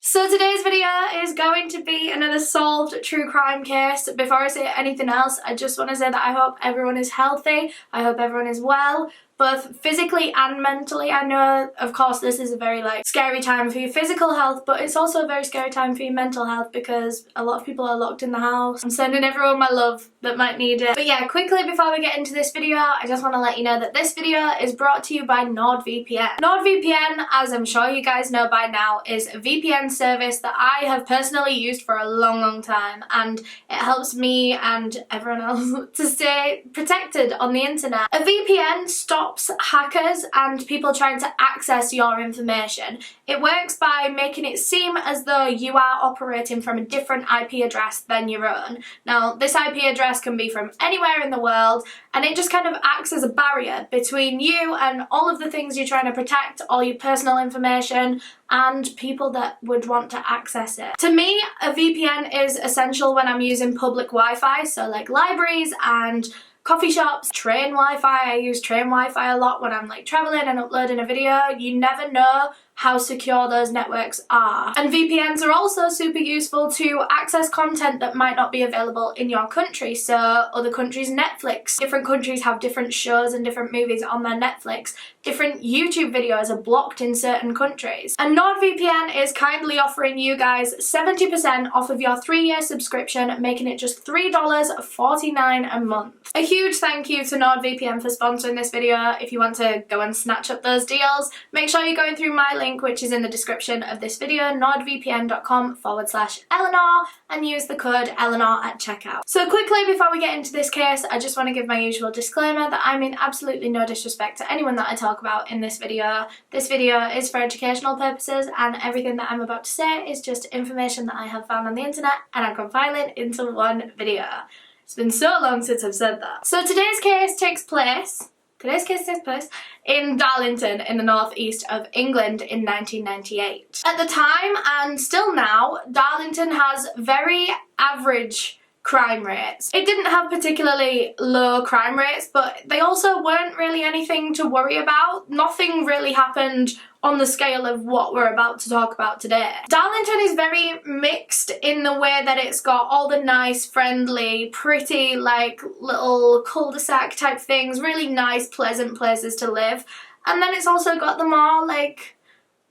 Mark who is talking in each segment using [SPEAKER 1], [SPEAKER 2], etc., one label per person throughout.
[SPEAKER 1] So today's video is going to be another solved true crime case. Before I say anything else, I just want to say that I hope everyone is healthy. I hope everyone is well, both physically and mentally. I know, of course, this is a very scary time for your physical health, but it's also a very scary time for your mental health because a lot of people are locked in the house. I'm sending everyone my love that might need it. But yeah, quickly before we get into this video, I just want to let you know that this video is brought to you by NordVPN. NordVPN, as I'm sure you guys know by now, is a VPN service that I have personally used for a long time, and it helps me and everyone else to stay protected on the internet. A VPN stops hackers and people trying to access your information. It works by making it seem as though you are operating from a different IP address than your own. Now, this IP address can be from anywhere in the world, and it just kind of acts as a barrier between you and all of the things you're trying to protect, all your personal information, and people that would want to access it. To me, a VPN is essential when I'm using public Wi-Fi, so like libraries and coffee shops, train Wi-Fi. I use train Wi-Fi a lot when I'm traveling and uploading a video. You never know how secure those networks are. And VPNs are also super useful to access content that might not be available in your country. So other countries' Netflix. Different countries have different shows and different movies on their Netflix. Different YouTube videos are blocked in certain countries. And NordVPN is kindly offering you guys 70% off of your 3-year subscription, making it just $3.49 a month. A huge thank you to NordVPN for sponsoring this video. If you want to go and snatch up those deals, make sure you're going through my link, which is in the description of this video, nordvpn.com/Eleanor, and use the code Eleanor at checkout. So quickly, before we get into this case, I just want to give my usual disclaimer that I mean absolutely no disrespect to anyone that I talk about in this video. This video is for educational purposes, and everything that I'm about to say is just information that I have found on the internet and I'm compiling into one video. It's been so long since I've said that. So today's case takes place in Darlington in the northeast of England in 1998. At the time, and still now, Darlington has very average crime rates. It didn't have particularly low crime rates, but they also weren't really anything to worry about. Nothing really happened on the scale of what we're about to talk about today. Darlington is very mixed in the way that it's got all the nice, friendly, pretty, little cul-de-sac type things, really nice, pleasant places to live. And then it's also got the more,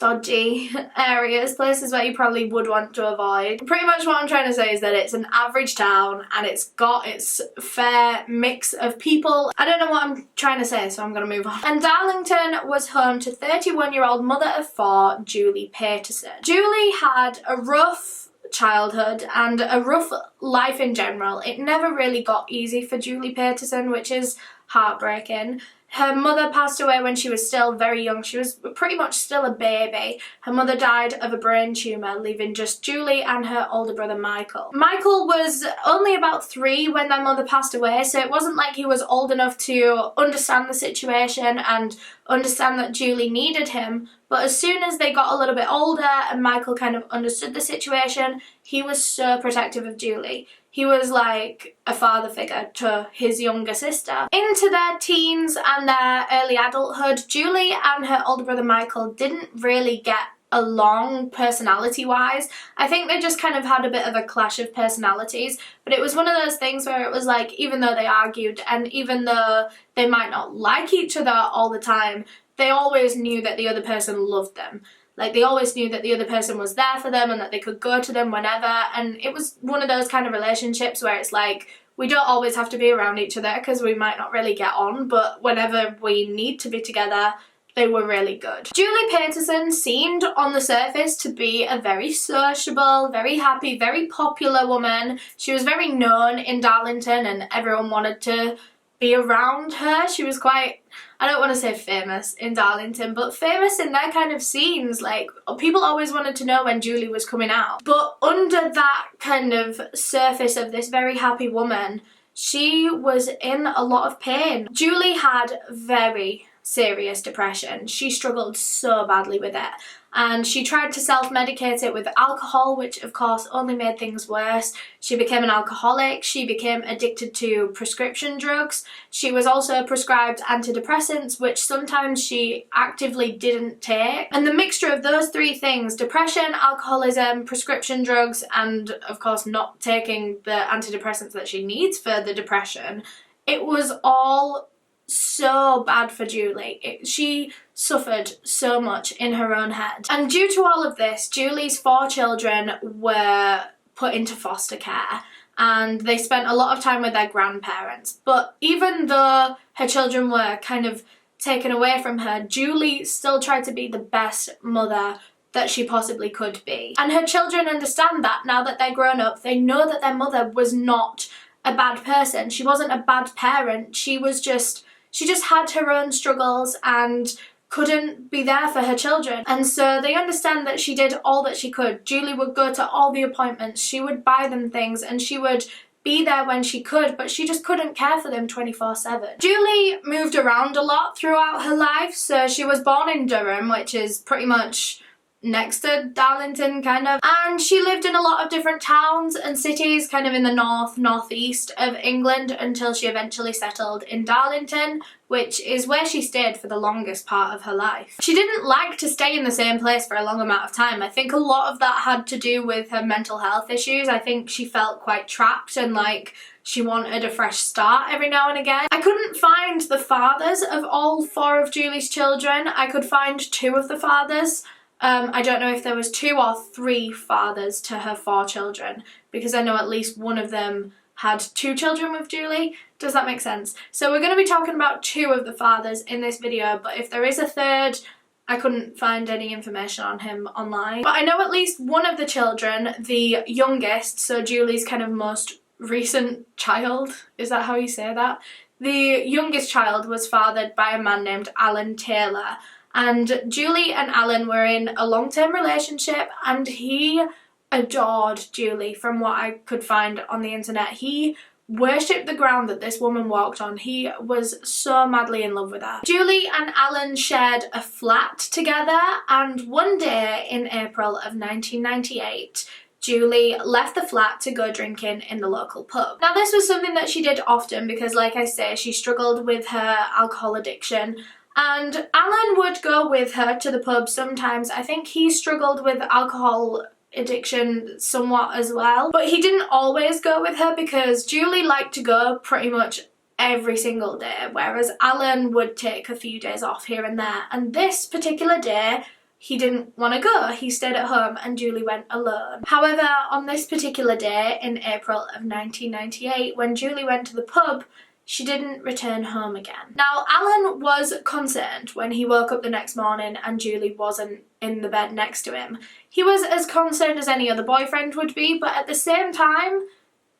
[SPEAKER 1] dodgy areas, places where you probably would want to avoid. Pretty much what I'm trying to say is that it's an average town and it's got its fair mix of people. I don't know what I'm trying to say, so I'm gonna move on. And Darlington was home to 31-year-old mother of 4, Julie Paterson. Julie had a rough childhood and a rough life in general. It never really got easy for Julie Paterson, which is heartbreaking. Her mother passed away when she was still very young. She was pretty much still a baby. Her mother died of a brain tumour, leaving just Julie and her older brother Michael. Michael was only about 3 when their mother passed away, so it wasn't like he was old enough to understand the situation and understand that Julie needed him. But as soon as they got a little bit older and Michael kind of understood the situation, he was so protective of Julie. He was like a father figure to his younger sister. Into their teens and their early adulthood, Julie and her older brother Michael didn't really get along personality-wise. I think they just kind of had a bit of a clash of personalities, but it was one of those things where it was even though they argued and even though they might not like each other all the time, they always knew that the other person loved them. They always knew that the other person was there for them and that they could go to them whenever, and it was one of those kind of relationships where it's we don't always have to be around each other because we might not really get on, but whenever we need to be together, they were really good. Julie Paterson seemed on the surface to be a very sociable, very happy, very popular woman. She was very known in Darlington and everyone wanted to be around her. She was quite, I don't want to say famous in Darlington, but famous in their kind of scenes. People always wanted to know when Julie was coming out. But under that kind of surface of this very happy woman, she was in a lot of pain. Julie had very serious depression. She struggled so badly with it. and she tried to self-medicate it with alcohol, which of course only made things worse. She became an alcoholic, she became addicted to prescription drugs, she was also prescribed antidepressants, which sometimes she actively didn't take. And the mixture of those three things, depression, alcoholism, prescription drugs, and of course not taking the antidepressants that she needs for the depression, it was all so bad for Julie. She suffered so much in her own head. And due to all of this, Julie's 4 children were put into foster care and they spent a lot of time with their grandparents. But even though her children were kind of taken away from her, Julie still tried to be the best mother that she possibly could be. And her children understand that now that they're grown up. They know that their mother was not a bad person. She wasn't a bad parent. She just had her own struggles and couldn't be there for her children. And so they understand that she did all that she could. Julie would go to all the appointments, she would buy them things, and she would be there when she could, but she just couldn't care for them 24/7. Julie moved around a lot throughout her life. So she was born in Durham, which is pretty much next to Darlington, kind of. And she lived in a lot of different towns and cities, kind of in the northeast of England, until she eventually settled in Darlington, which is where she stayed for the longest part of her life. She didn't like to stay in the same place for a long amount of time. I think a lot of that had to do with her mental health issues. I think she felt quite trapped and like she wanted a fresh start every now and again. I couldn't find the fathers of all 4 of Julie's children. I could find 2 of the fathers. I don't know if there was 2 or 3 fathers to her 4 children, because I know at least one of them had 2 children with Julie. Does that make sense? So we're going to be talking about 2 of the fathers in this video, but if there is a third, I couldn't find any information on him online. But I know at least one of the children, the youngest, so Julie's kind of most recent child, is that how you say that? The youngest child was fathered by a man named Alan Taylor. And Julie and Alan were in a long-term relationship, and he adored Julie from what I could find on the internet. He worshipped the ground that this woman walked on. He was so madly in love with her. Julie and Alan shared a flat together, and one day in April of 1998, Julie left the flat to go drinking in the local pub. Now this was something that she did often because, like I say, she struggled with her alcohol addiction. And Alan would go with her to the pub sometimes. I think he struggled with alcohol addiction somewhat as well. But he didn't always go with her because Julie liked to go pretty much every single day, whereas Alan would take a few days off here and there. And this particular day, he didn't want to go. He stayed at home and Julie went alone. However, on this particular day in April of 1998, when Julie went to the pub, she didn't return home again. Now, Alan was concerned when he woke up the next morning and Julie wasn't in the bed next to him. He was as concerned as any other boyfriend would be, but at the same time,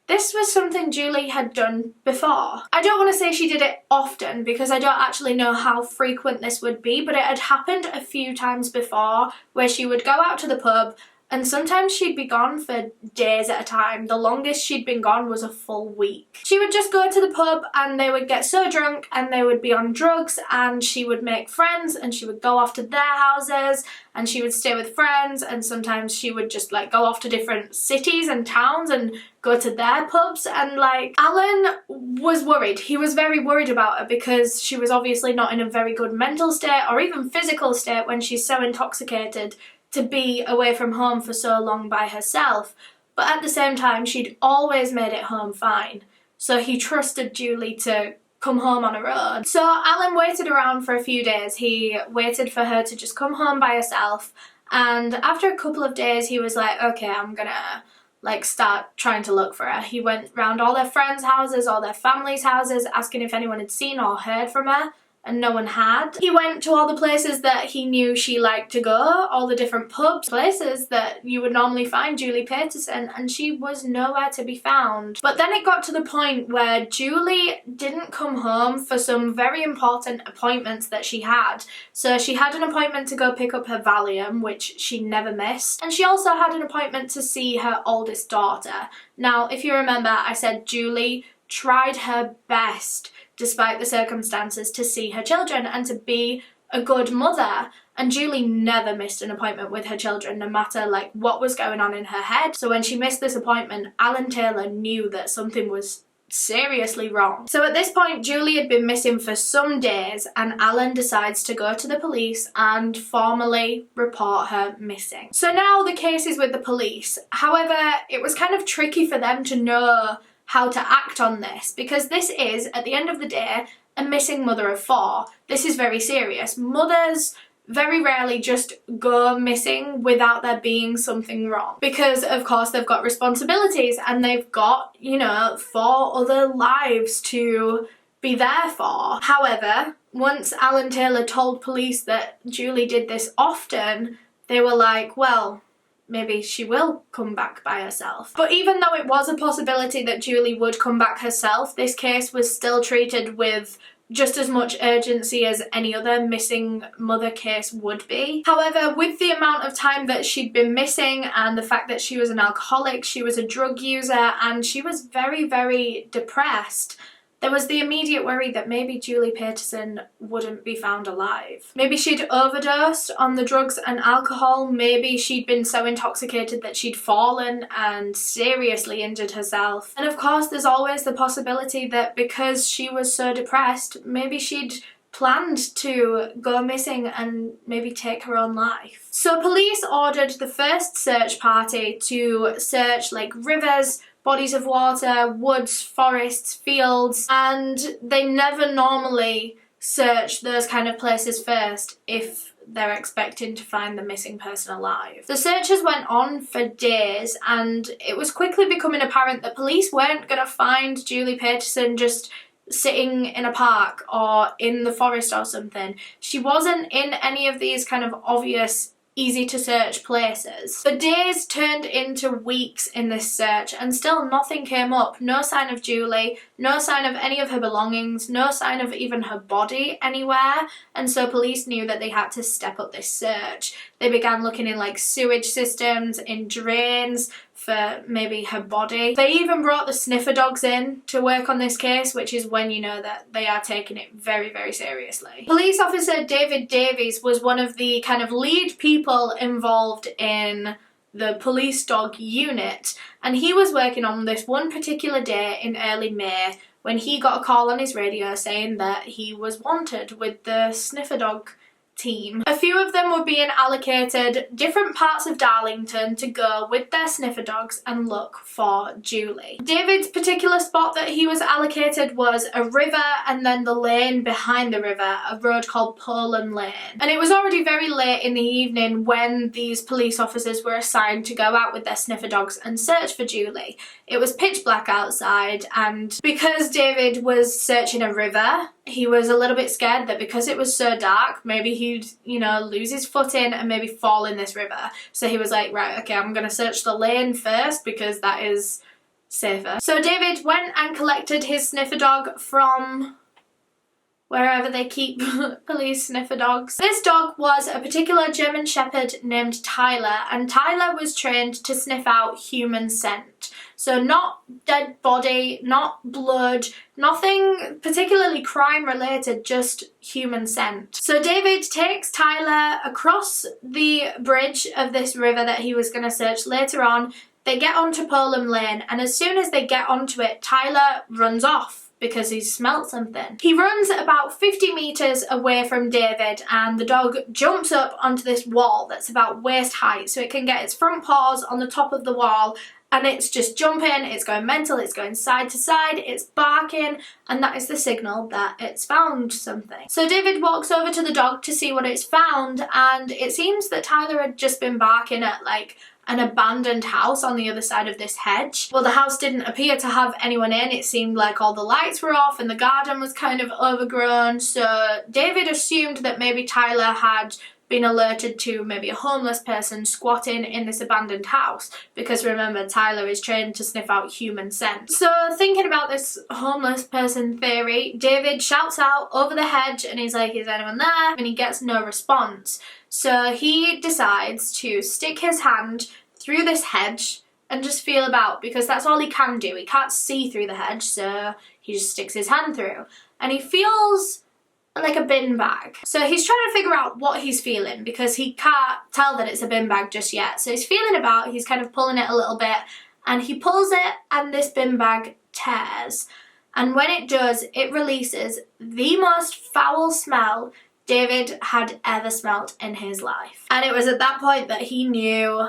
[SPEAKER 1] this was something Julie had done before. I don't want to say she did it often because I don't actually know how frequent this would be, but it had happened a few times before where she would go out to the pub and sometimes she'd be gone for days at a time. The longest she'd been gone was a full week. She would just go to the pub and they would get so drunk and they would be on drugs and she would make friends and she would go off to their houses and she would stay with friends, and sometimes she would just like go off to different cities and towns and go to their pubs. And like, Alan was worried. He was very worried about her because she was obviously not in a very good mental state or even physical state when she's so intoxicated to be away from home for so long by herself. But at the same time, she'd always made it home fine. So he trusted Julie to come home on her own. So Alan waited around for a few days. He waited for her to just come home by herself. And after a couple of days, he was like, okay, I'm gonna like start trying to look for her. He went round all their friends' houses, all their family's houses, asking if anyone had seen or heard from her. And no one had. He went to all the places that he knew she liked to go, all the different pubs, places that you would normally find Julie Paterson, and she was nowhere to be found. But then it got to the point where Julie didn't come home for some very important appointments that she had. So she had an appointment to go pick up her Valium, which she never missed, and she also had an appointment to see her oldest daughter. Now, if you remember, I said Julie tried her best despite the circumstances to see her children and to be a good mother. And Julie never missed an appointment with her children, no matter like what was going on in her head. So when she missed this appointment, Alan Taylor knew that something was seriously wrong. So at this point, Julie had been missing for some days, and Alan decides to go to the police and formally report her missing. So now the case is with the police. However, it was kind of tricky for them to know how to act on this, because this is, at the end of the day, a missing mother of 4. This is very serious. Mothers very rarely just go missing without there being something wrong, because of course they've got responsibilities and they've got, you know, 4 other lives to be there for. However, once Alan Taylor told police that Julie did this often, they were like, well, maybe she will come back by herself. But even though it was a possibility that Julie would come back herself, this case was still treated with just as much urgency as any other missing mother case would be. However, with the amount of time that she'd been missing and the fact that she was an alcoholic, she was a drug user, and she was very, very depressed, there was the immediate worry that maybe Julie Paterson wouldn't be found alive. Maybe she'd overdosed on the drugs and alcohol. Maybe she'd been so intoxicated that she'd fallen and seriously injured herself. And of course, there's always the possibility that because she was so depressed, maybe she'd planned to go missing and maybe take her own life. So police ordered the first search party to search like rivers, bodies of water, woods, forests, fields, and they never normally search those kind of places first if they're expecting to find the missing person alive. The searches went on for days, and it was quickly becoming apparent that police weren't going to find Julie Paterson just sitting in a park or in the forest or something. She wasn't in any of these kind of obvious easy to search places. The days turned into weeks in this search and still nothing came up. No sign of Julie, no sign of any of her belongings, no sign of even her body anywhere, and so police knew that they had to step up this search. They began looking in like sewage systems, in drains, for maybe her body. They even brought the sniffer dogs in to work on this case, which is when you know that they are taking it very, very seriously. Police officer David Davies was one of the kind of lead people involved in the police dog unit, and he was working on this one particular day in early May when he got a call on his radio saying that he was wanted with the sniffer dog team. A few of them were being allocated different parts of Darlington to go with their sniffer dogs and look for Julie. David's particular spot that he was allocated was a river and then the lane behind the river, a road called Poland Lane. And it was already very late in the evening when these police officers were assigned to go out with their sniffer dogs and search for Julie. It was pitch black outside, and because David was searching a river, he was a little bit scared that because it was so dark, maybe he'd, you know, lose his footing and maybe fall in this river. So he was like, right, okay, I'm gonna search the lane first because that is safer. So David went and collected his sniffer dog from wherever they keep police sniffer dogs. This dog was a particular German Shepherd named Tyler, and Tyler was trained to sniff out human scent. So not dead body, not blood, nothing particularly crime related, just human scent. So David takes Tyler across the bridge of this river that he was going to search later on. They get onto Poland Lane, and as soon as they get onto it, Tyler runs off because he's smelt something. He runs about 50 metres away from David, and the dog jumps up onto this wall that's about waist height so it can get its front paws on the top of the wall, and it's just jumping, it's going mental, it's going side to side, it's barking, and that is the signal that it's found something. So David walks over to the dog to see what it's found, and it seems that Tyler had just been barking at like an abandoned house on the other side of this hedge. Well, the house didn't appear to have anyone in. It seemed like all the lights were off and the garden was kind of overgrown. So David assumed that maybe Tyler had been alerted to maybe a homeless person squatting in this abandoned house, because remember, Tyler is trained to sniff out human scent. So thinking about this homeless person theory, David shouts out over the hedge and he's like, is anyone there? And he gets no response. So he decides to stick his hand through this hedge and just feel about, because that's all he can do. He can't see through the hedge, so he just sticks his hand through. And he feels like a bin bag. So he's trying to figure out what he's feeling because he can't tell that it's a bin bag just yet. So he's feeling about, he's kind of pulling it a little bit, and he pulls it and this bin bag tears. And when it does, it releases the most foul smell David had ever smelt in his life. And it was at that point that he knew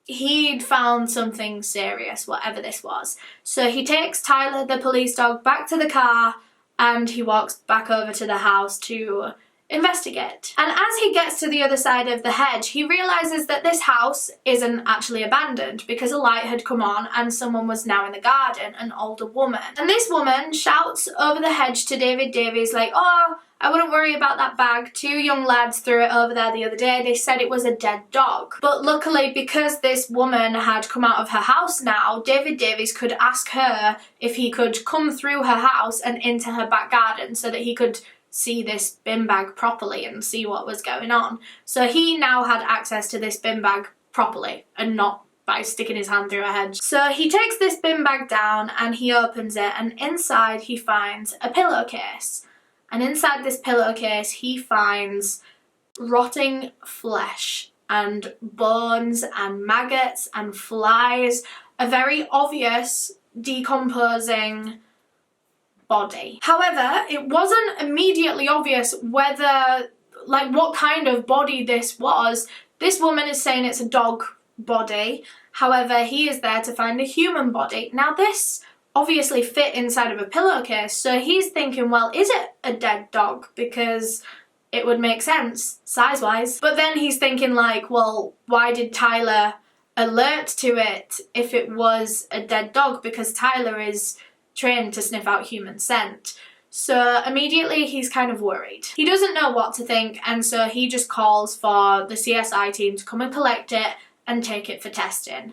[SPEAKER 1] he'd found something serious, whatever this was. So he takes Tyler, the police dog, back to the car, and he walks back over to the house to investigate. And as he gets to the other side of the hedge, he realises that this house isn't actually abandoned because a light had come on and someone was now in the garden, an older woman. And this woman shouts over the hedge to David Davies like, "Oh, I wouldn't worry about that bag. 2 young lads threw it over there the other day. They said it was a dead dog." But luckily, because this woman had come out of her house now, David Davies could ask her if he could come through her house and into her back garden so that he could see this bin bag properly and see what was going on. So he now had access to this bin bag properly and not by sticking his hand through a hedge. So he takes this bin bag down and he opens it, and inside he finds a pillowcase. And inside this pillowcase, he finds rotting flesh and bones and maggots and flies, a very obvious decomposing body. However, it wasn't immediately obvious whether, like, what kind of body this was. This woman is saying it's a dog body. However, he is there to find a human body. Now, this obviously fit inside of a pillowcase, so he's thinking, well, is it a dead dog? Because it would make sense size-wise. But then he's thinking like, well, why did Tyler alert to it if it was a dead dog? Because Tyler is trained to sniff out human scent. So immediately he's kind of worried. He doesn't know what to think, and so he just calls for the CSI team to come and collect it and take it for testing.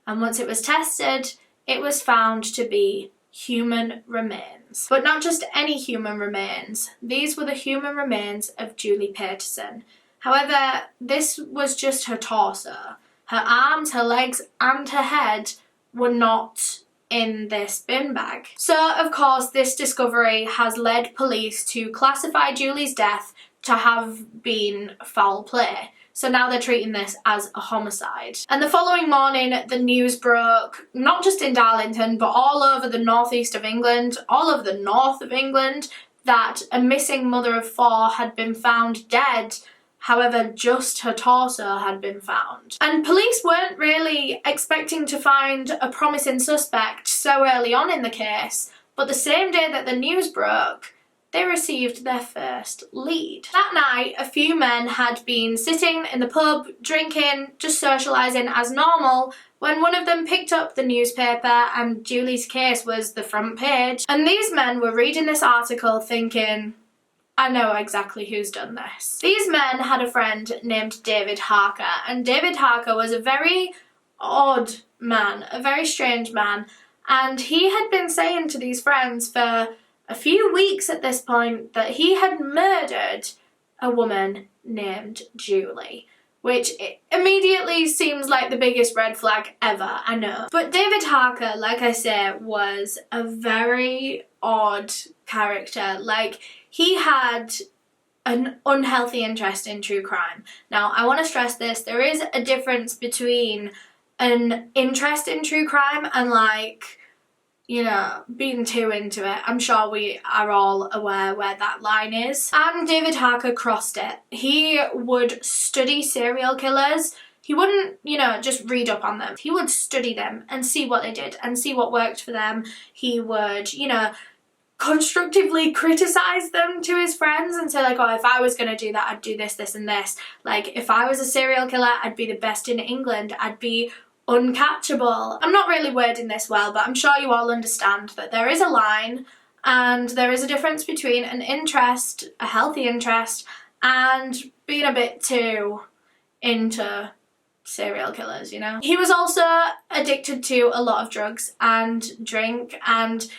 [SPEAKER 1] And once it was tested, it was found to be human remains. But not just any human remains. These were the human remains of Julie Paterson. However, this was just her torso. Her arms, her legs, and her head were not in this bin bag. So, of course, this discovery has led police to classify Julie's death to have been foul play. So now they're treating this as a homicide. And the following morning, the news broke, not just in Darlington, but all over the northeast of England, all over the north of England, that a missing mother of 4 had been found dead. However, just her torso had been found. And police weren't really expecting to find a promising suspect so early on in the case, but the same day that the news broke, they received their first lead. That night, a few men had been sitting in the pub, drinking, just socialising as normal, when one of them picked up the newspaper and Julie's case was the front page. And these men were reading this article thinking, I know exactly who's done this. These men had a friend named David Harker, and David Harker was a very odd man, a very strange man, and he had been saying to these friends for a few weeks at this point that he had murdered a woman named Julie, which immediately seems like the biggest red flag ever, I know. But David Harker, like I say, was a very odd character. Like, he had an unhealthy interest in true crime. Now, I want to stress this, there is a difference between an interest in true crime and, like, you know, being too into it. I'm sure we are all aware where that line is. And David Harker crossed it. He would study serial killers. He wouldn't, you know, just read up on them. He would study them and see what they did and see what worked for them. He would, you know, constructively criticize them to his friends and say like, oh, if I was going to do that, I'd do this, this and this. Like, if I was a serial killer, I'd be the best in England. I'd be uncatchable. I'm not really wording this well, but I'm sure you all understand that there is a line and there is a difference between an interest, a healthy interest, and being a bit too into serial killers, you know? He was also addicted to a lot of drugs and drink, and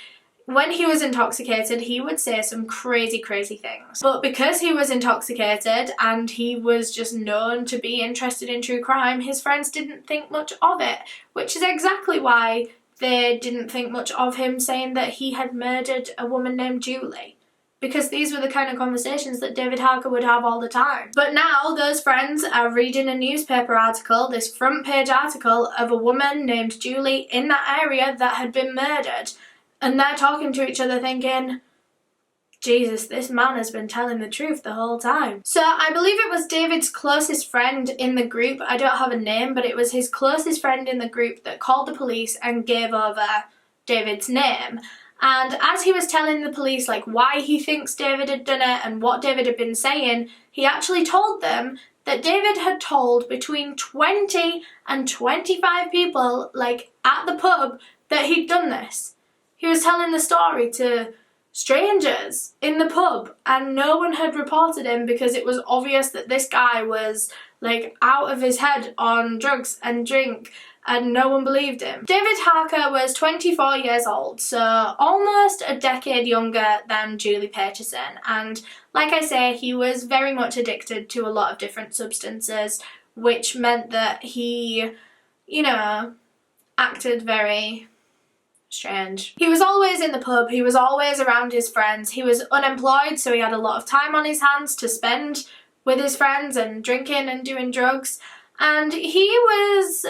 [SPEAKER 1] when he was intoxicated, he would say some crazy, crazy things. But because he was intoxicated and he was just known to be interested in true crime, his friends didn't think much of it, which is exactly why they didn't think much of him saying that he had murdered a woman named Julie. because these were the kind of conversations that David Harker would have all the time. But now those friends are reading a newspaper article, this front page article of a woman named Julie in that area that had been murdered. And they're talking to each other thinking, Jesus, this man has been telling the truth the whole time. So I believe it was David's closest friend in the group, I don't have a name, but it was his closest friend in the group that called the police and gave over David's name. And as he was telling the police like why he thinks David had done it and what David had been saying, he actually told them that David had told between 20 and 25 people like at the pub that he'd done this. He was telling the story to strangers in the pub, and no one had reported him because it was obvious that this guy was like out of his head on drugs and drink, and no one believed him. David Harker was 24 years old, so almost a decade younger than Julie Paterson, and like I say, he was very much addicted to a lot of different substances, which meant that he, you know, acted very strange. He was always in the pub, he was always around his friends, he was unemployed, so he had a lot of time on his hands to spend with his friends and drinking and doing drugs, and he was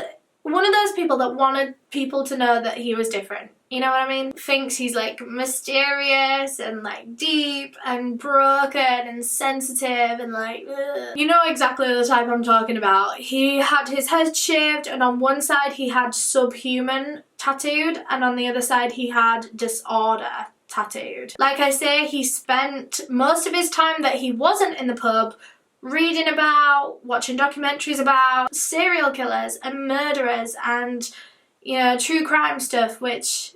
[SPEAKER 1] one of those people that wanted people to know that he was different. You know what I mean? Thinks he's like mysterious and like deep and broken and sensitive and like ugh. You know exactly the type I'm talking about. He had his head shaved, and on one side he had subhuman tattooed, and on the other side he had disorder tattooed. Like I say, he spent most of his time that he wasn't in the pub reading about, watching documentaries about serial killers and murderers and, you know, true crime stuff, which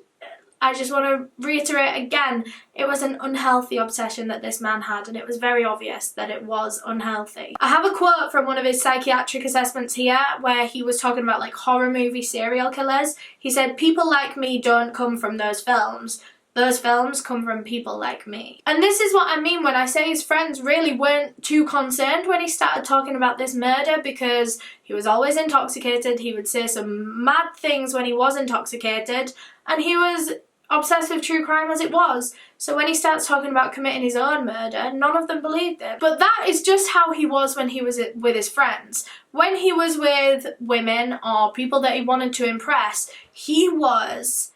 [SPEAKER 1] I just want to reiterate again, it was an unhealthy obsession that this man had, and it was very obvious that it was unhealthy. I have a quote from one of his psychiatric assessments here where he was talking about like horror movie serial killers. He said, "People like me don't come from those films. Those films come from people like me." And this is what I mean when I say his friends really weren't too concerned when he started talking about this murder, because he was always intoxicated, he would say some mad things when he was intoxicated, and he was obsessed with true crime as it was. So when he starts talking about committing his own murder, none of them believed it. But that is just how he was when he was with his friends. When he was with women or people that he wanted to impress, he was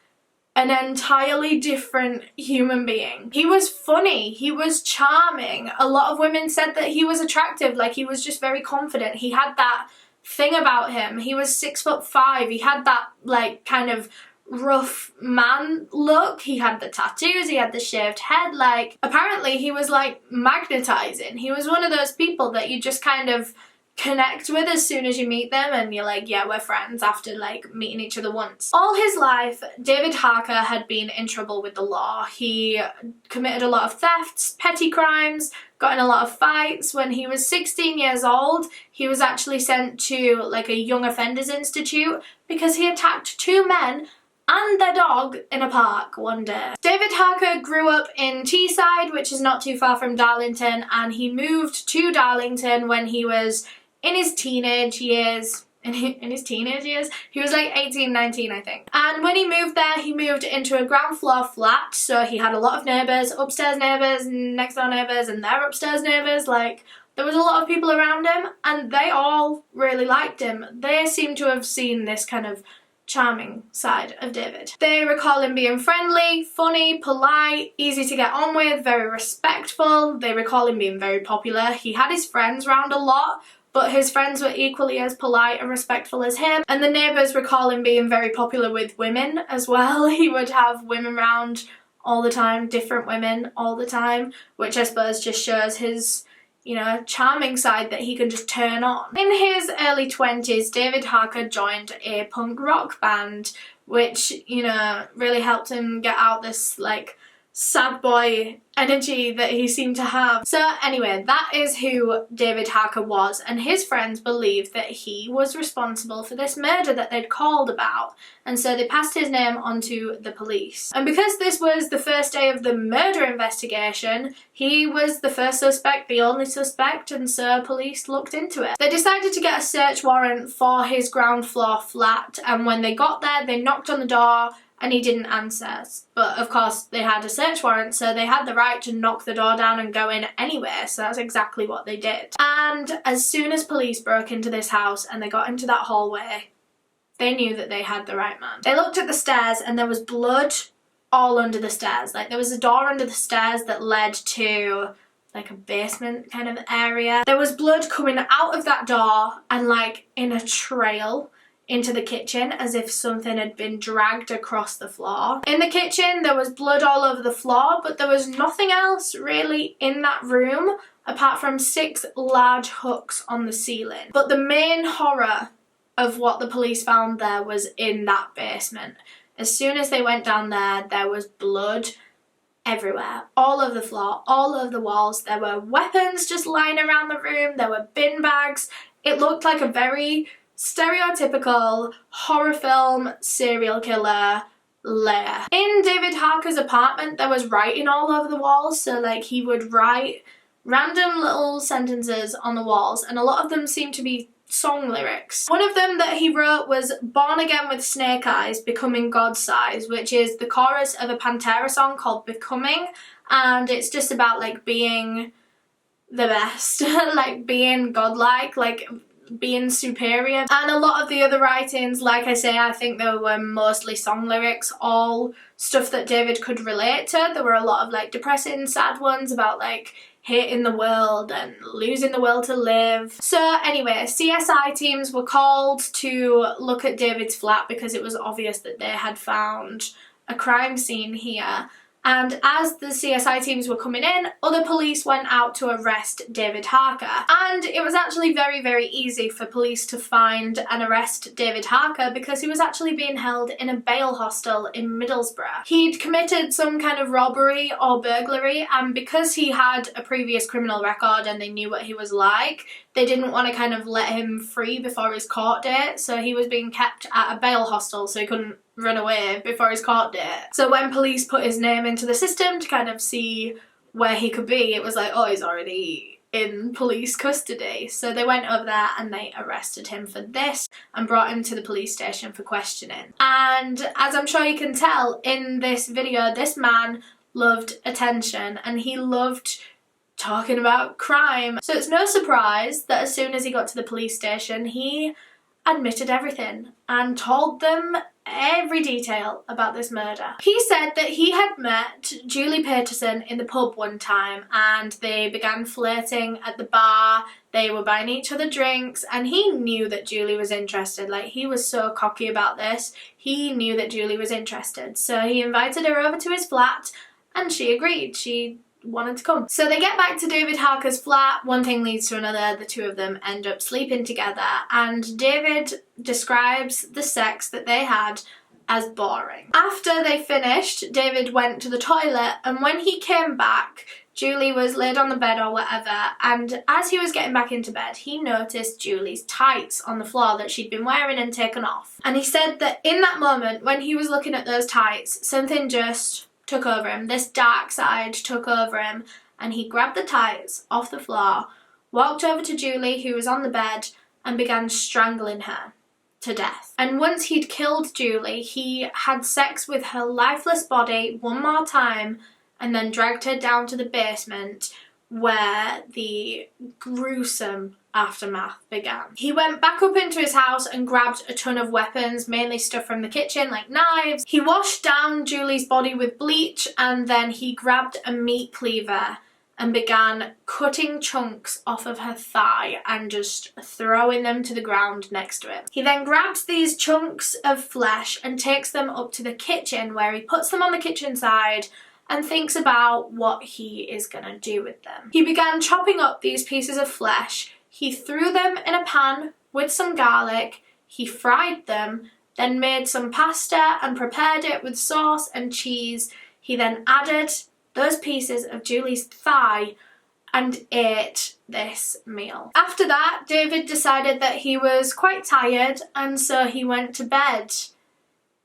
[SPEAKER 1] an entirely different human being. He was funny, he was charming. A lot of women said that he was attractive, like he was just very confident. He had that thing about him. He was 6'5", he had that like kind of rough man look, he had the tattoos, he had the shaved head, like apparently he was like magnetizing. He was one of those people that you just kind of connect with as soon as you meet them, and you're like, yeah, we're friends after like meeting each other once. All his life, David Harker had been in trouble with the law. He committed a lot of thefts, petty crimes, got in a lot of fights. When he was 16 years old, he was actually sent to like a young offenders institute because he attacked two men and their dog in a park one day. David Harker grew up in Teesside, which is not too far from Darlington, and he moved to Darlington when he was in his teenage years. In his teenage years? He was like 18, 19, I think. And when he moved there, he moved into a ground floor flat, so he had a lot of neighbours, upstairs neighbours, next door neighbours, and their upstairs neighbours. Like, there was a lot of people around him, and they all really liked him. They seem to have seen this kind of charming side of David. They recall him being friendly, funny, polite, easy to get on with, very respectful. They recall him being very popular. He had his friends round a lot, but his friends were equally as polite and respectful as him. And the neighbours recall him being very popular with women as well. He would have women round all the time, different women all the time, which I suppose just shows his, you know, charming side that he can just turn on. In his early 20s, David Harker joined a punk rock band, which, you know, really helped him get out this, like, sad boy energy that he seemed to have. So anyway, that is who David Harker was, and his friends believed that he was responsible for this murder that they'd called about, and so they passed his name on to the police. And because this was the first day of the murder investigation, he was the first suspect, the only suspect, and so police looked into it. They decided to get a search warrant for his ground floor flat, and when they got there, they knocked on the door and he didn't answer. But of course they had a search warrant, so they had the right to knock the door down and go in anywhere, so that's exactly what they did. And as soon as police broke into this house and they got into that hallway, they knew that they had the right man. They looked at the stairs and there was blood all under the stairs. Like, there was a door under the stairs that led to like a basement kind of area. There was blood coming out of that door and like in a trail into the kitchen, as if something had been dragged across the floor. In the kitchen there was blood all over the floor, but there was nothing else really in that room apart from 6 large hooks on the ceiling. But the main horror of what the police found there was in that basement. As soon as they went down there, there was blood everywhere, all over the floor, all over the walls. There were weapons just lying around the room. There were bin bags. It looked like a very stereotypical horror film serial killer lair. In David Harker's apartment, there was writing all over the walls. So like, he would write random little sentences on the walls, and a lot of them seemed to be song lyrics. One of them that he wrote was "Born Again with Snake Eyes, Becoming God Size," which is the chorus of a Pantera song called Becoming, and it's just about like being the best, like being godlike, like being superior. And a lot of the other writings, like I say, I think they were mostly song lyrics, all stuff that David could relate to. There were a lot of like depressing, sad ones about like hating the world and losing the will to live. So anyway, CSI teams were called to look at David's flat because it was obvious that they had found a crime scene here. And as the CSI teams were coming in, other police went out to arrest David Harker. And it was actually very, very easy for police to find and arrest David Harker because he was actually being held in a bail hostel in Middlesbrough. He'd committed some kind of robbery or burglary, and because he had a previous criminal record and they knew what he was like, they didn't want to kind of let him free before his court date, so he was being kept at a bail hostel so he couldn't run away before his court date. So when police put his name into the system to kind of see where he could be, it was like, oh, he's already in police custody. So they went over there and they arrested him for this and brought him to the police station for questioning. And as I'm sure you can tell in this video, this man loved attention and he loved talking about crime. So it's no surprise that as soon as he got to the police station, he admitted everything and told them every detail about this murder. He said that he had met Julie Paterson in the pub one time and they began flirting at the bar. They were buying each other drinks and he knew that Julie was interested. Like, he was so cocky about this. He knew that Julie was interested. So he invited her over to his flat and she agreed. She wanted to come. So they get back to David Harker's flat, one thing leads to another, the two of them end up sleeping together, and David describes the sex that they had as boring. After they finished, David went to the toilet, and when he came back, Julie was laid on the bed or whatever, and as he was getting back into bed, he noticed Julie's tights on the floor that she'd been wearing and taken off. And he said that in that moment, when he was looking at those tights, something just took over him. This dark side took over him and he grabbed the tights off the floor, walked over to Julie, who was on the bed, and began strangling her to death. And once he'd killed Julie, he had sex with her lifeless body one more time and then dragged her down to the basement where the gruesome aftermath began. He went back up into his house and grabbed a ton of weapons, mainly stuff from the kitchen like knives. He washed down Julie's body with bleach and then he grabbed a meat cleaver and began cutting chunks off of her thigh and just throwing them to the ground next to him. He then grabs these chunks of flesh and takes them up to the kitchen where he puts them on the kitchen side and thinks about what he is gonna do with them. He began chopping up these pieces of flesh. He threw them in a pan with some garlic, he fried them, then made some pasta and prepared it with sauce and cheese. He then added those pieces of Julie's thigh and ate this meal. After that, David decided that he was quite tired and so he went to bed.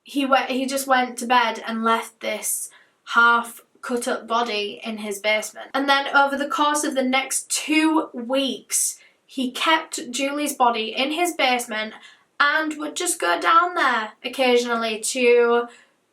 [SPEAKER 1] He just went to bed and left this half cut up body in his basement. And then over the course of the next 2 weeks, he kept Julie's body in his basement and would just go down there occasionally to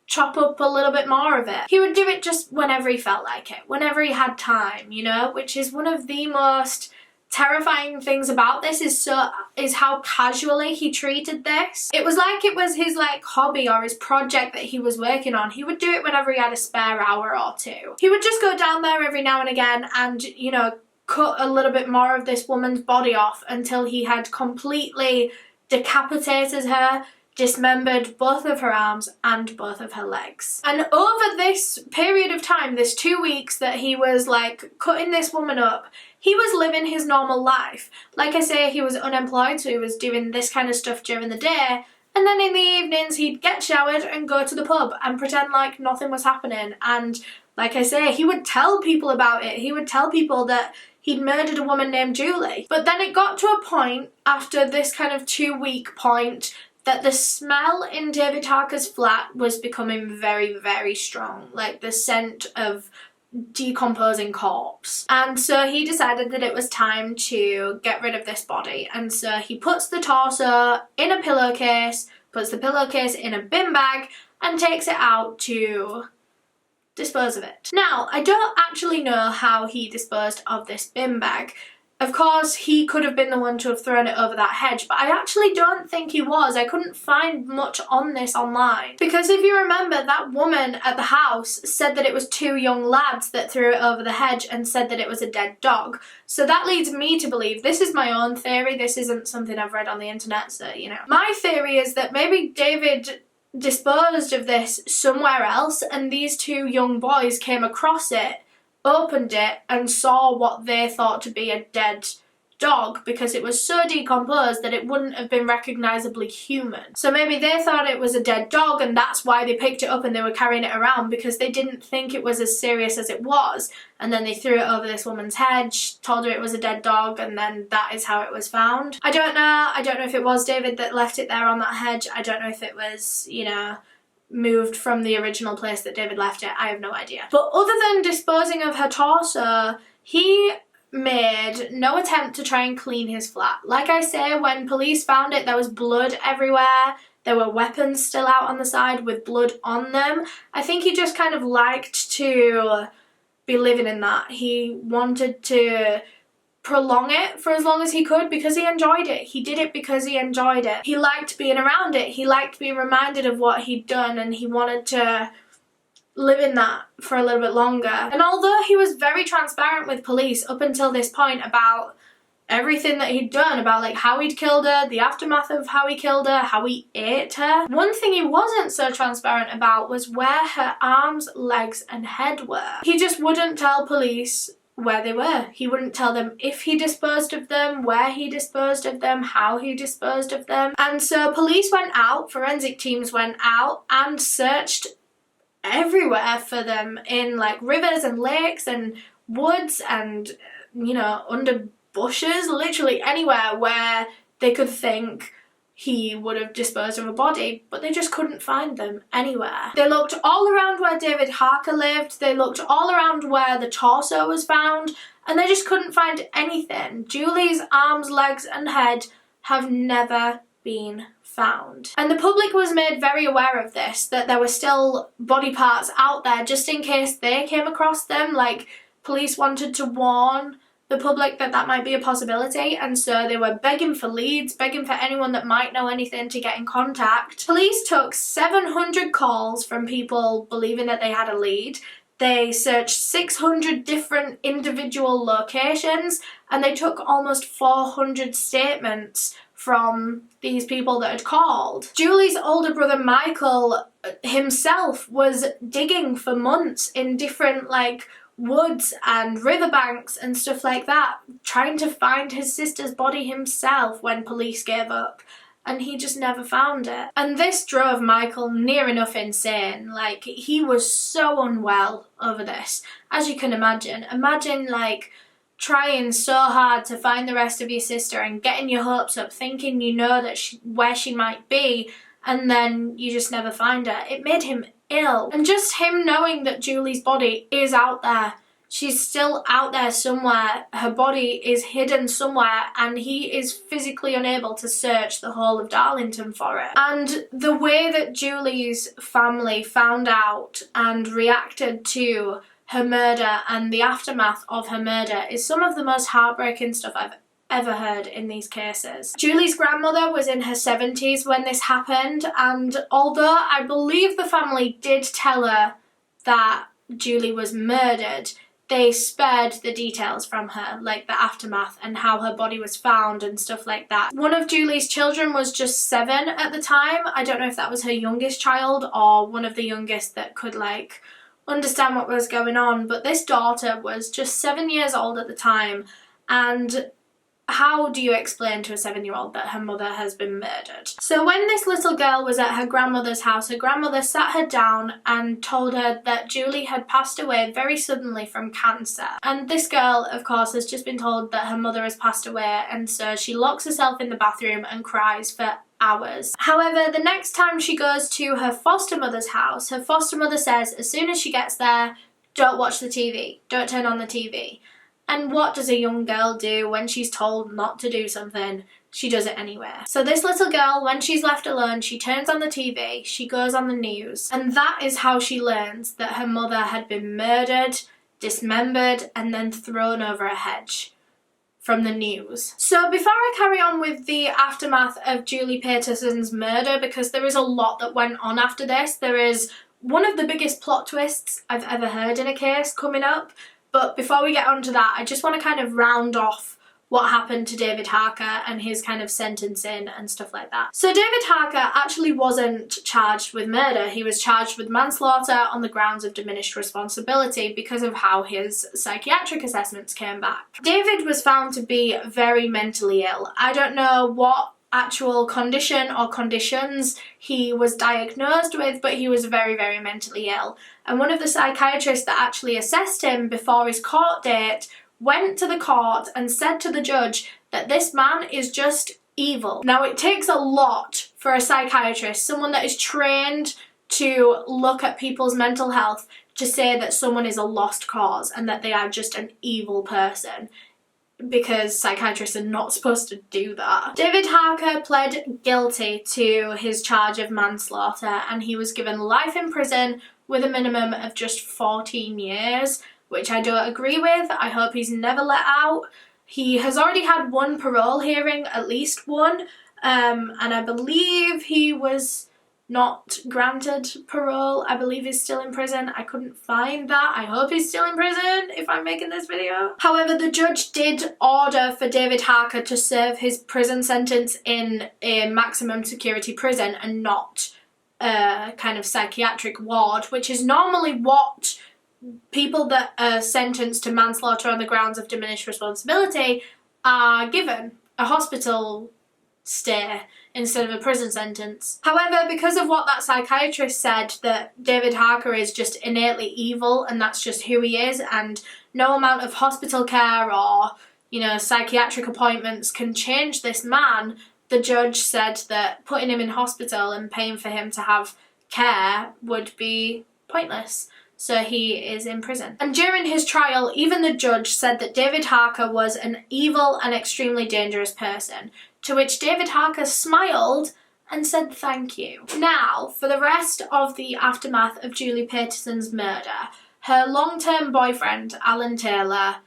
[SPEAKER 1] chop up a little bit more of it. He would do it just whenever he felt like it, whenever he had time, you know, which is one of the most terrifying things about this is how casually he treated this. It was like it was his like hobby or his project that he was working on. He would do it whenever he had a spare hour or two. He would just go down there every now and again and, you know, cut a little bit more of this woman's body off until he had completely decapitated her, dismembered both of her arms and both of her legs. And over this period of time, this 2 weeks that he was like cutting this woman up, he was living his normal life. Like I say, he was unemployed, so he was doing this kind of stuff during the day, and then in the evenings he'd get showered and go to the pub and pretend like nothing was happening. And like I say, he would tell people about it. He would tell people that he'd murdered a woman named Julie. But then it got to a point after this kind of 2 week point that the smell in David Harker's flat was becoming very, very strong. Like the scent of decomposing corpse. And so he decided that it was time to get rid of this body. And so he puts the torso in a pillowcase, puts the pillowcase in a bin bag, and takes it out to dispose of it. Now, I don't actually know how he disposed of this bin bag. Of course, he could have been the one to have thrown it over that hedge, but I actually don't think he was. I couldn't find much on this online. Because if you remember, that woman at the house said that it was 2 young lads that threw it over the hedge and said that it was a dead dog. So that leads me to believe, this is my own theory, this isn't something I've read on the internet, so you know. My theory is that maybe David disposed of this somewhere else and these 2 young boys came across it, opened it and saw what they thought to be a dead dog because it was so decomposed that it wouldn't have been recognisably human. So maybe they thought it was a dead dog and that's why they picked it up and they were carrying it around, because they didn't think it was as serious as it was. And then they threw it over this woman's hedge, told her it was a dead dog, and then that is how it was found. I don't know. I don't know if it was David that left it there on that hedge. I don't know if it was, you know, moved from the original place that David left it. I have no idea. But other than disposing of her torso, he made no attempt to try and clean his flat. Like I say, when police found it, there was blood everywhere. There were weapons still out on the side with blood on them. I think he just kind of liked to be living in that. He wanted to prolong it for as long as he could because he enjoyed it. He did it because he enjoyed it. He liked being around it. He liked being reminded of what he'd done, and he wanted to live in that for a little bit longer. And although he was very transparent with police up until this point about everything that he'd done, about like how he'd killed her, the aftermath of how he killed her, how he ate her, one thing he wasn't so transparent about was where her arms, legs and head were. He just wouldn't tell police where they were. He wouldn't tell them if he disposed of them, where he disposed of them, how he disposed of them. And so police went out, forensic teams went out and searched everywhere for them in like rivers and lakes and woods and, you know, under bushes, literally anywhere where they could think he would have disposed of a body, but they just couldn't find them anywhere. They looked all around where David Harker lived, they looked all around where the torso was found, and they just couldn't find anything. Julie's arms, legs and head have never been found. And the public was made very aware of this, that there were still body parts out there just in case they came across them. Like, police wanted to warn the public that that might be a possibility, and so they were begging for leads, begging for anyone that might know anything to get in contact. Police took 700 calls from people believing that they had a lead. They searched 600 different individual locations, and they took almost 400 statements from these people that had called. Julie's older brother Michael himself was digging for months in different like woods and riverbanks and stuff like that, trying to find his sister's body himself when police gave up, and he just never found it. And this drove Michael near enough insane. Like, he was so unwell over this, as you can imagine. Imagine like trying so hard to find the rest of your sister and getting your hopes up, thinking you know that where she might be, and then you just never find her. It made him ill. And just him knowing that Julie's body is out there She's still out there somewhere, her body is hidden somewhere, and he is physically unable to search the whole of Darlington for it. And the way that Julie's family found out and reacted to her murder and the aftermath of her murder is some of the most heartbreaking stuff I've ever heard in these cases. Julie's grandmother was in her 70s when this happened, and although I believe the family did tell her that Julie was murdered, they spared the details from her, like the aftermath and how her body was found and stuff like that. One of Julie's children was just 7 at the time. I don't know if that was her youngest child or one of the youngest that could like understand what was going on, but this daughter was just 7 years old at the time, and how do you explain to a 7-year-old that her mother has been murdered? So when this little girl was at her grandmother's house, her grandmother sat her down and told her that Julie had passed away very suddenly from cancer. And this girl, of course, has just been told that her mother has passed away, and so she locks herself in the bathroom and cries for hours. However, the next time she goes to her foster mother's house, her foster mother says as soon as she gets there, don't watch the TV, don't turn on the TV. And what does a young girl do when she's told not to do something? She does it anyway. So this little girl, when she's left alone, she turns on the TV, she goes on the news, and that is how she learns that her mother had been murdered, dismembered, and then thrown over a hedge. From the news. So before I carry on with the aftermath of Julie Paterson's murder, because there is a lot that went on after this, there is one of the biggest plot twists I've ever heard in a case coming up. But before we get onto that, I just want to kind of round off what happened to David Harker and his kind of sentencing and stuff like that. So David Harker actually wasn't charged with murder. He was charged with manslaughter on the grounds of diminished responsibility because of how his psychiatric assessments came back. David was found to be very mentally ill. I don't know what actual condition or conditions he was diagnosed with, but he was very, very mentally ill. And one of the psychiatrists that actually assessed him before his court date went to the court and said to the judge that this man is just evil. Now, it takes a lot for a psychiatrist, someone that is trained to look at people's mental health, to say that someone is a lost cause and that they are just an evil person, because psychiatrists are not supposed to do that. David Harker pled guilty to his charge of manslaughter, and he was given life in prison with a minimum of just 14 years, which I don't agree with. I hope he's never let out. He has already had one parole hearing, at least one, and I believe he was not granted parole. I believe he's still in prison. I couldn't find that. I hope he's still in prison if I'm making this video. However, the judge did order for David Harker to serve his prison sentence in a maximum security prison and not a kind of psychiatric ward, which is normally what people that are sentenced to manslaughter on the grounds of diminished responsibility are given, a hospital stay instead of a prison sentence. However, because of what that psychiatrist said, that David Harker is just innately evil and that's just who he is, and no amount of hospital care or, you know, psychiatric appointments can change this man, the judge said that putting him in hospital and paying for him to have care would be pointless. So he is in prison. And during his trial, even the judge said that David Harker was an evil and extremely dangerous person, to which David Harker smiled and said thank you. Now, for the rest of the aftermath of Julie Paterson's murder, her long-term boyfriend, Alan Taylor,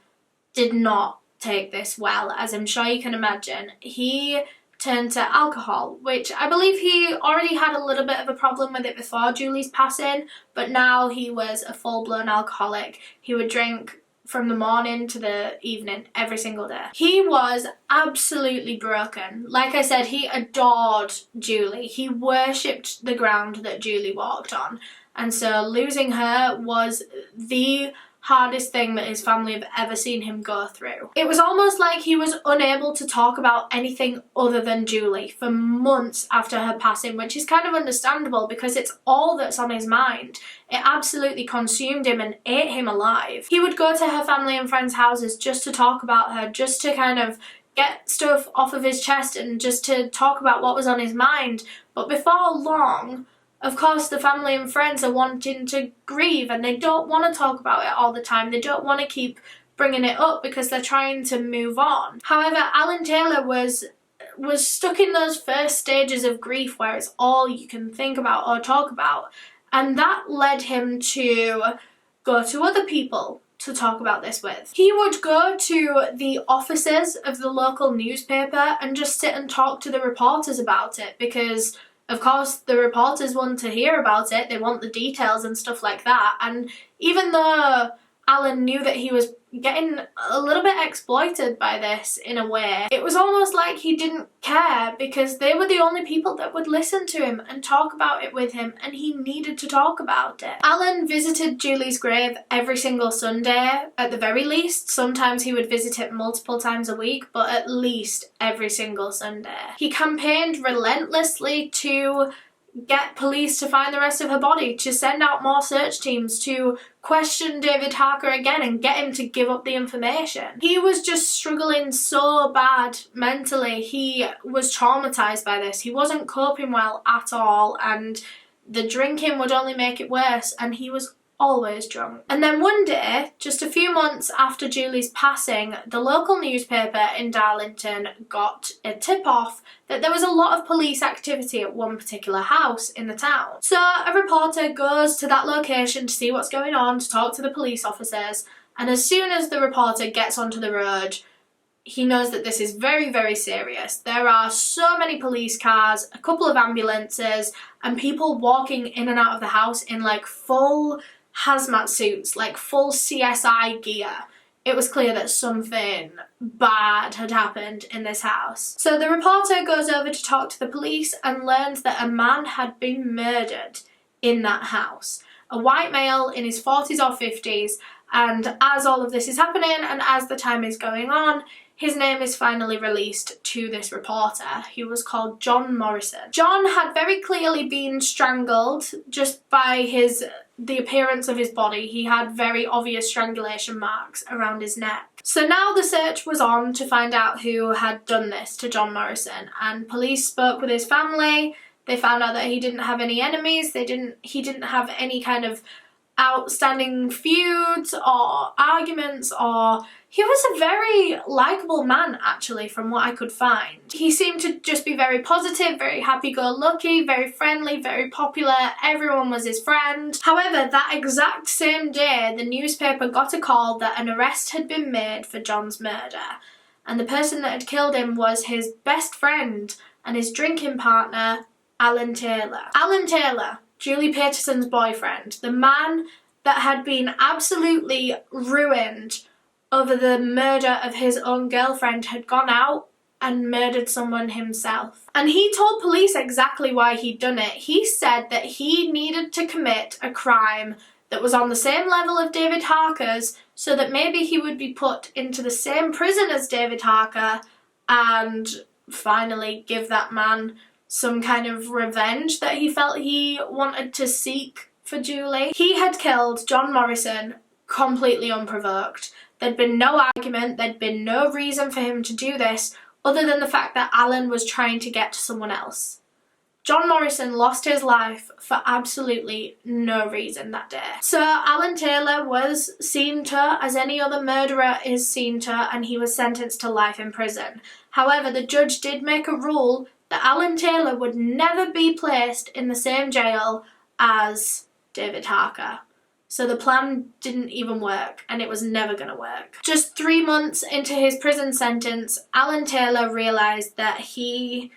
[SPEAKER 1] did not take this well, as I'm sure you can imagine. He turned to alcohol, which I believe he already had a little bit of a problem with it before Julie's passing, but now he was a full-blown alcoholic. He would drink from the morning to the evening every single day. He was absolutely broken. Like I said, he adored Julie. He worshipped the ground that Julie walked on. And so losing her was the hardest thing that his family have ever seen him go through. It was almost like he was unable to talk about anything other than Julie for months after her passing, which is kind of understandable because it's all that's on his mind. It absolutely consumed him and ate him alive. He would go to her family and friends' houses just to talk about her, just to kind of get stuff off of his chest and just to talk about what was on his mind. But before long, Of course, the family and friends are wanting to grieve and they don't want to talk about it all the time. They don't want to keep bringing it up because they're trying to move on. However, Alan Taylor was stuck in those first stages of grief where it's all you can think about or talk about. And that led him to go to other people to talk about this with. He would go to the offices of the local newspaper and just sit and talk to the reporters about it because, of course, the reporters want to hear about it. They want the details and stuff like that. And even though Alan knew that he was getting a little bit exploited by this in a way, it was almost like he didn't care because they were the only people that would listen to him and talk about it with him, and he needed to talk about it. Alan visited Julie's grave every single Sunday at the very least. Sometimes he would visit it multiple times a week, but at least every single Sunday. He campaigned relentlessly to get police to find the rest of her body, to send out more search teams, to question David Harker again and get him to give up the information. He was just struggling so bad mentally. He was traumatized by this. He wasn't coping well at all, and the drinking would only make it worse, and he was always drunk. And then one day, just a few months after Julie's passing, the local newspaper in Darlington got a tip-off that there was a lot of police activity at one particular house in the town. So a reporter goes to that location to see what's going on, to talk to the police officers, and as soon as the reporter gets onto the road, he knows that this is very, very serious. There are so many police cars, a couple of ambulances, and people walking in and out of the house in like full hazmat suits, like full CSI gear. It was clear that something bad had happened in this house. So the reporter goes over to talk to the police and learns that a man had been murdered in that house. A white male in his 40s or 50s, and as all of this is happening and as the time is going on, his name is finally released to this reporter. He was called John Morrison. John had very clearly been strangled just by the appearance of his body. He had very obvious strangulation marks around his neck. So now the search was on to find out who had done this to John Morrison, and police spoke with his family. They found out that he didn't have any enemies. He didn't have any kind of outstanding feuds or arguments, or he was a very likeable man, actually, from what I could find. He seemed to just be very positive, very happy-go-lucky, very friendly, very popular. Everyone was his friend. However, that exact same day, the newspaper got a call that an arrest had been made for John's murder, and the person that had killed him was his best friend and his drinking partner, Alan Taylor. Alan Taylor, Julie Paterson's boyfriend, the man that had been absolutely ruined over the murder of his own girlfriend, had gone out and murdered someone himself. And he told police exactly why he'd done it. He said that he needed to commit a crime that was on the same level of David Harker's so that maybe he would be put into the same prison as David Harker and finally give that man some kind of revenge that he felt he wanted to seek for Julie. He had killed John Morrison completely unprovoked. There'd been no argument, there'd been no reason for him to do this other than the fact that Alan was trying to get to someone else. John Morrison lost his life for absolutely no reason that day. So Alan Taylor was seen to as any other murderer is seen to, and he was sentenced to life in prison. However, the judge did make a rule that Alan Taylor would never be placed in the same jail as David Harker. So the plan didn't even work, and it was never going to work. Just 3 months into his prison sentence, Alan Taylor realised that he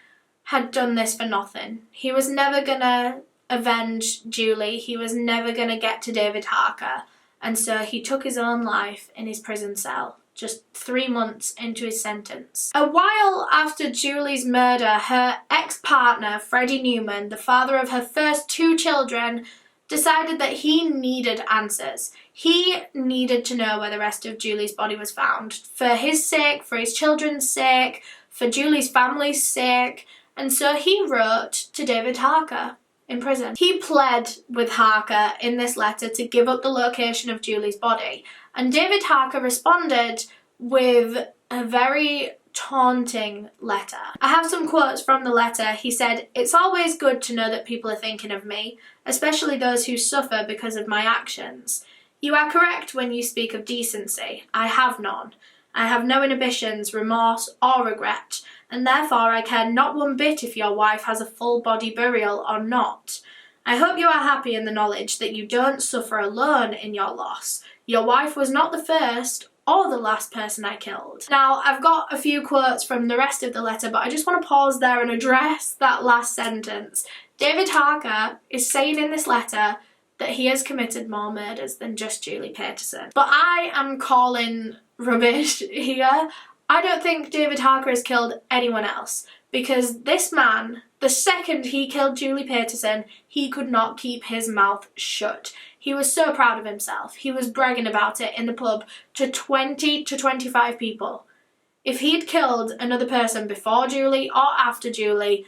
[SPEAKER 1] had done this for nothing. He was never going to avenge Julie. He was never going to get to David Harker. And so he took his own life in his prison cell, just 3 months into his sentence. A while after Julie's murder, her ex-partner, Freddie Newman, the father of her first 2 children, decided that he needed answers. He needed to know where the rest of Julie's body was found. For his sake, for his children's sake, for Julie's family's sake. And so he wrote to David Harker in prison. He pled with Harker in this letter to give up the location of Julie's body. And David Harker responded with a very taunting letter. I have some quotes from the letter. He said, "It's always good to know that people are thinking of me, especially those who suffer because of my actions. You are correct when you speak of decency. I have none. I have no inhibitions, remorse, or regret, and therefore I care not one bit if your wife has a full body burial or not. I hope you are happy in the knowledge that you don't suffer alone in your loss. Your wife was not the first or the last person I killed." Now, I've got a few quotes from the rest of the letter, but I just want to pause there and address that last sentence. David Harker is saying in this letter that he has committed more murders than just Julie Paterson. But I am calling rubbish here. I don't think David Harker has killed anyone else, because this man, the second he killed Julie Paterson, he could not keep his mouth shut. He was so proud of himself. He was bragging about it in the pub to 20 to 25 people. If he'd killed another person before Julie or after Julie,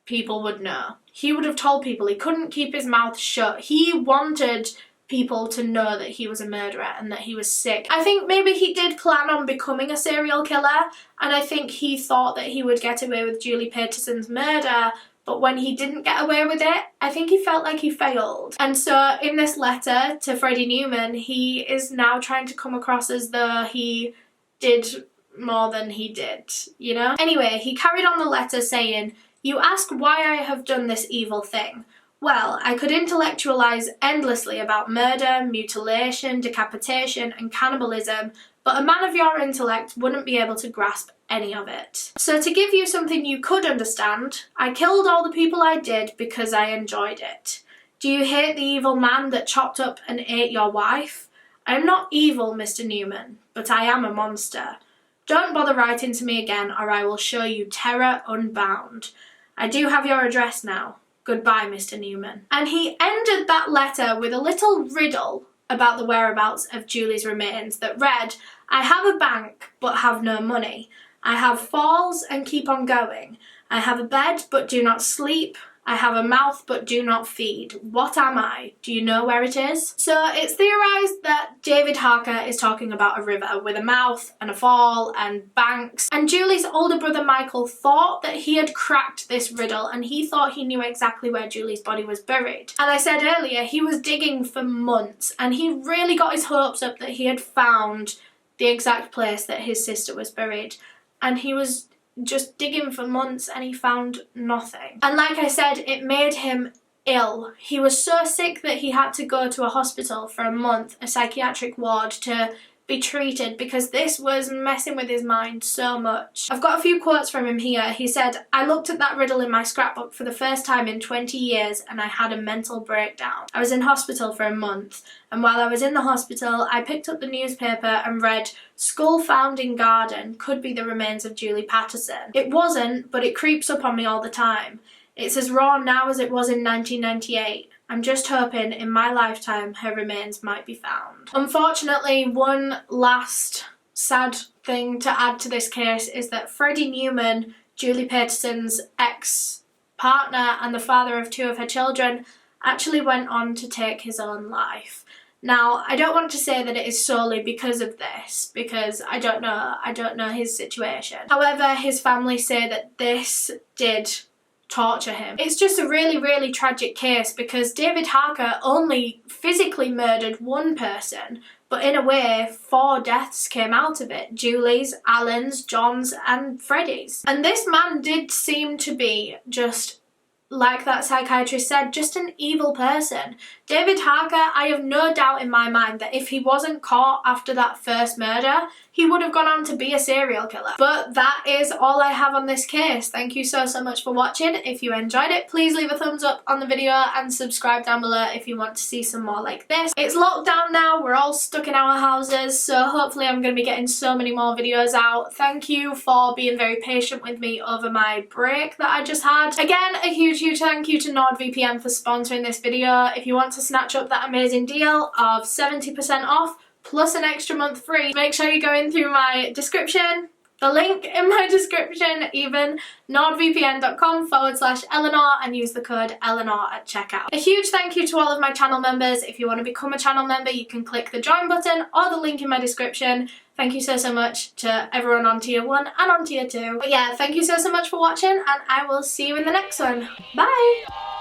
[SPEAKER 1] people would know. He would have told people. He couldn't keep his mouth shut. He wanted people to know that he was a murderer and that he was sick. I think maybe he did plan on becoming a serial killer, and I think he thought that he would get away with Julie Paterson's murder, but when he didn't get away with it, I think he felt like he failed. And so in this letter to Freddie Newman, he is now trying to come across as though he did more than he did, you know? Anyway, he carried on the letter saying, "You ask why I have done this evil thing. Well, I could intellectualize endlessly about murder, mutilation, decapitation, and cannibalism, but a man of your intellect wouldn't be able to grasp any of it. So to give you something you could understand, I killed all the people I did because I enjoyed it. Do you hate the evil man that chopped up and ate your wife? I am not evil, Mr. Newman, but I am a monster. Don't bother writing to me again, or I will show you terror unbound. I do have your address now. Goodbye, Mr. Newman." And he ended that letter with a little riddle about the whereabouts of Julie's remains that read, "I have a bank but have no money. I have falls and keep on going. I have a bed but do not sleep. I have a mouth but do not feed. What am I? Do you know where it is?" So it's theorised that David Harker is talking about a river with a mouth and a fall and banks. And Julie's older brother Michael thought that he had cracked this riddle, and he thought he knew exactly where Julie's body was buried. And I said earlier, he was digging for months, and he really got his hopes up that he had found the exact place that his sister was buried. And he was just digging for months and he found nothing. And like I said, it made him ill. He was so sick that he had to go to a hospital for a month, a psychiatric ward, to be treated, because this was messing with his mind so much. I've got a few quotes from him here. He said, "I looked at that riddle in my scrapbook for the first time in 20 years and I had a mental breakdown. I was in hospital for a month, and while I was in the hospital I picked up the newspaper and read, 'Skull found in garden, could be the remains of Julie Paterson.' It wasn't, but it creeps up on me all the time. It's as raw now as it was in 1998. I'm just hoping in my lifetime her remains might be found." Unfortunately, one last sad thing to add to this case is that Freddie Newman, Julie Paterson's ex-partner and the father of 2 of her children, actually went on to take his own life. Now, I don't want to say that it is solely because of this, because I don't know his situation. However, his family say that this did torture him. It's just a really, really tragic case, because David Harker only physically murdered one person, but in a way 4 deaths came out of it: Julie's, Alan's, John's and Freddie's. And this man did seem to be, just like that psychiatrist said, just an evil person. David Harker, I have no doubt in my mind that if he wasn't caught after that first murder, he would have gone on to be a serial killer. But that is all I have on this case. Thank you so much for watching. If you enjoyed it, please leave a thumbs up on the video and subscribe down below if you want to see some more like this. It's lockdown now, we're all stuck in our houses, so hopefully I'm going to be getting so many more videos out. Thank you for being very patient with me over my break that I just had. Again, a huge thank you to NordVPN for sponsoring this video. If you want to snatch up that amazing deal of 70% off plus an extra month free, make sure you go in through my description, the link in my description, even nordvpn.com/Eleanor, and use the code Eleanor at checkout. A huge thank you to all of my channel members. If you want to become a channel member, you can click the join button or the link in my description. Thank you so much to everyone on tier 1 and on tier 2. But yeah, thank you so much for watching, and I will see you in the next one. Bye!